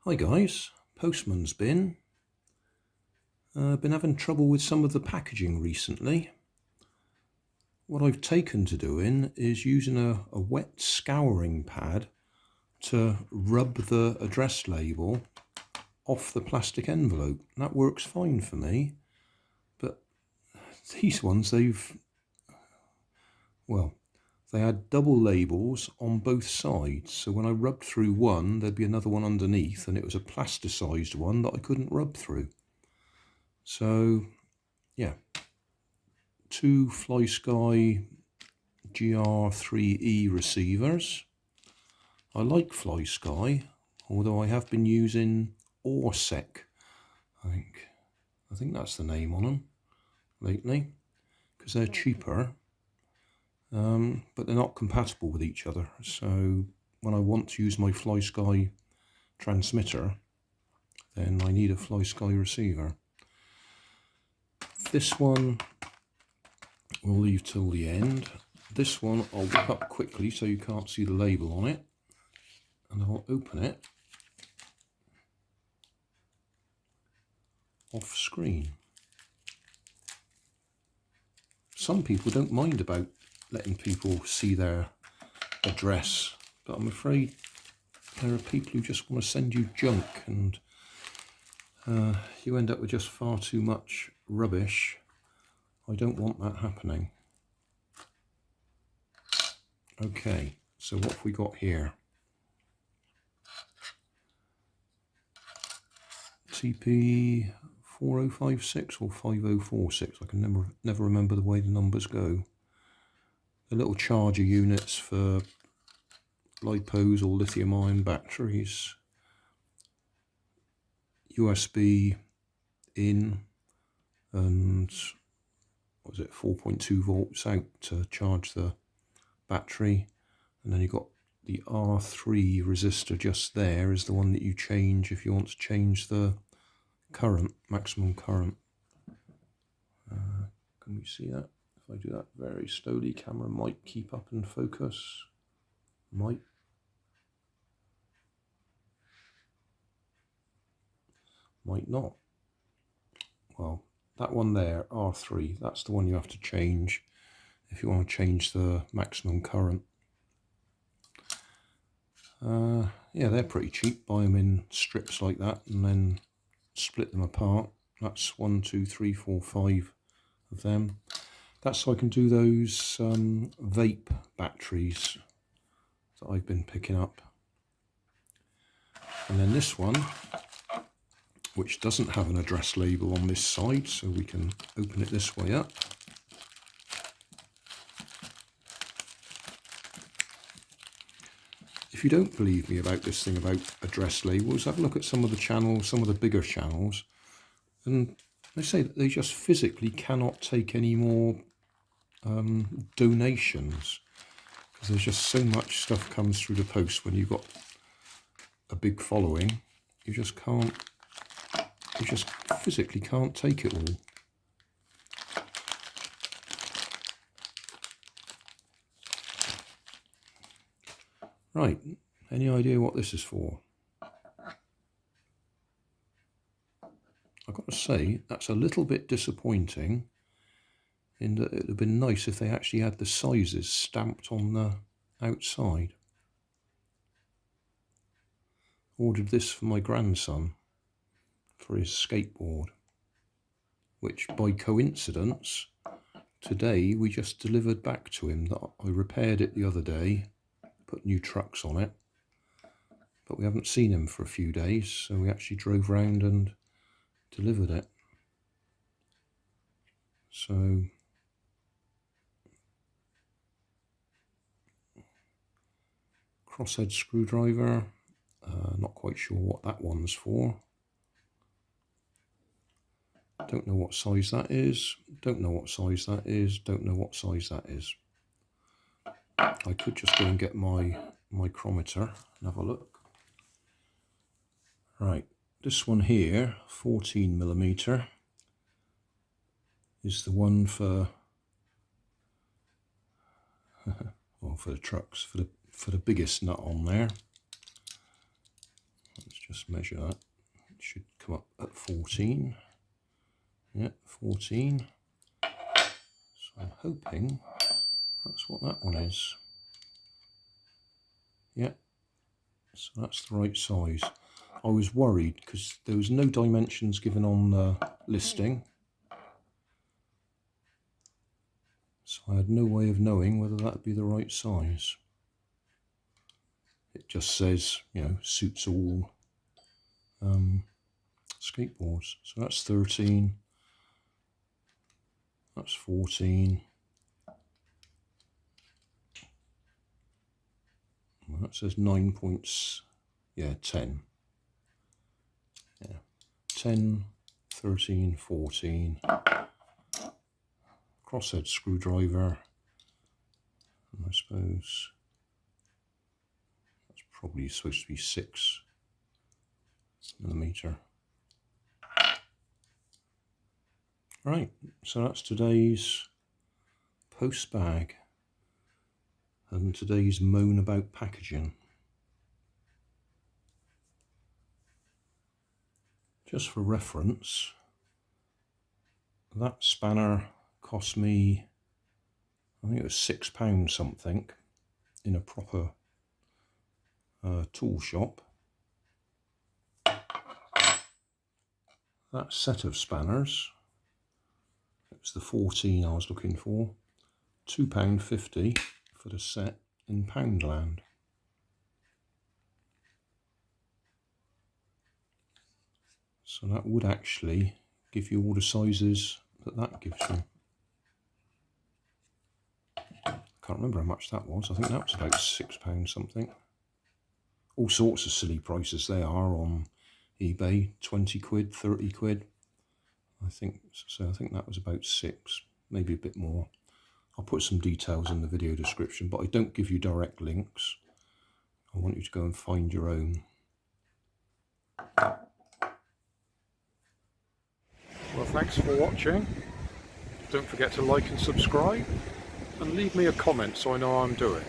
Hi guys, postman's been having trouble with some of the packaging recently. What I've taken to doing is using a wet scouring pad to rub the address label off the plastic envelope. That works fine for me, but these ones they had double labels on both sides, so when I rubbed through one there'd be another one underneath, and it was a plasticized one that I couldn't rub through. So yeah, two FlySky GR3E receivers. I like FlySky, although I have been using ORSEC, I think that's the name on them lately, because they're cheaper. But they're not compatible with each other, so when I want to use my FlySky transmitter, then I need a FlySky receiver. This one we'll leave till the end. This one I'll whip up quickly so you can't see the label on it, and I'll open it off screen. Some people don't mind about letting people see their address, but I'm afraid there are people who just want to send you junk, and you end up with just far too much rubbish. I don't want that happening. Okay, so what have we got here? TP4056 or 5046, I can never remember the way the numbers go. The little charger units for lipos or lithium ion batteries, USB in, and what was it, 4.2 volts out to charge the battery, and then you've got the R3 resistor just there is the one that you change if you want to change the current, maximum current. Can we see that? If I do that very slowly, camera might keep up and focus. Might not. Well, that one there, R3, that's the one you have to change if you want to change the maximum current. Yeah, they're pretty cheap. Buy them in strips like that and then split them apart. That's 1, 2, 3, 4, 5 of them. That's so I can do those vape batteries that I've been picking up. And then this one, which doesn't have an address label on this side, so we can open it this way up. If you don't believe me about this thing about address labels, have a look at some of the channels, some of the bigger channels, and they say that they just physically cannot take any more donations, because there's just so much stuff comes through the post. When you've got a big following, you just physically can't take it all. Right, any idea what this is for? I've got to say, that's a little bit disappointing, in that it would have been nice if they actually had the sizes stamped on the outside. Ordered this for my grandson for his skateboard, which by coincidence today we just delivered back to him. That I repaired it the other day, put new trucks on it, but we haven't seen him for a few days, so we actually drove round and delivered it. So crosshead screwdriver, not quite sure what that one's for. Don't know what size that is, don't know what size that is, don't know what size that is. I could just go and get my micrometer and have a look. Right, this one here, 14mm, is the one for well, for the trucks, for the biggest nut on there. Let's just let's measure that. It should come up at 14. Yeah, 14. So I'm hoping that's what that one is. Yeah, so that's the right size. I was worried because there was no dimensions given on the listing. So I had no way of knowing whether that would be the right size. It just says, you know, suits all skateboards. So that's 13. That's 14. Well, that says 9 points. Yeah, 10. Yeah, 10, 13, 14. Crosshead screwdriver. And I suppose that's probably supposed to be 6 millimeter. Right, so that's today's post bag and today's moan about packaging. Just for reference, that spanner cost me, I think it was £6 something in a proper tool shop. That set of spanners, it was the 14 I was looking for, £2.50 for the set in Poundland. So that would actually give you all the sizes that gives you. Can't remember how much that was. I think that was about £6 something. All sorts of silly prices they are on eBay, 20 quid, 30 quid. I think so. I think that was about 6, maybe a bit more. I'll put some details in the video description, but I don't give you direct links. I want you to go and find your own. Well, thanks for watching. Don't forget to like and subscribe, and leave me a comment so I know how I'm doing.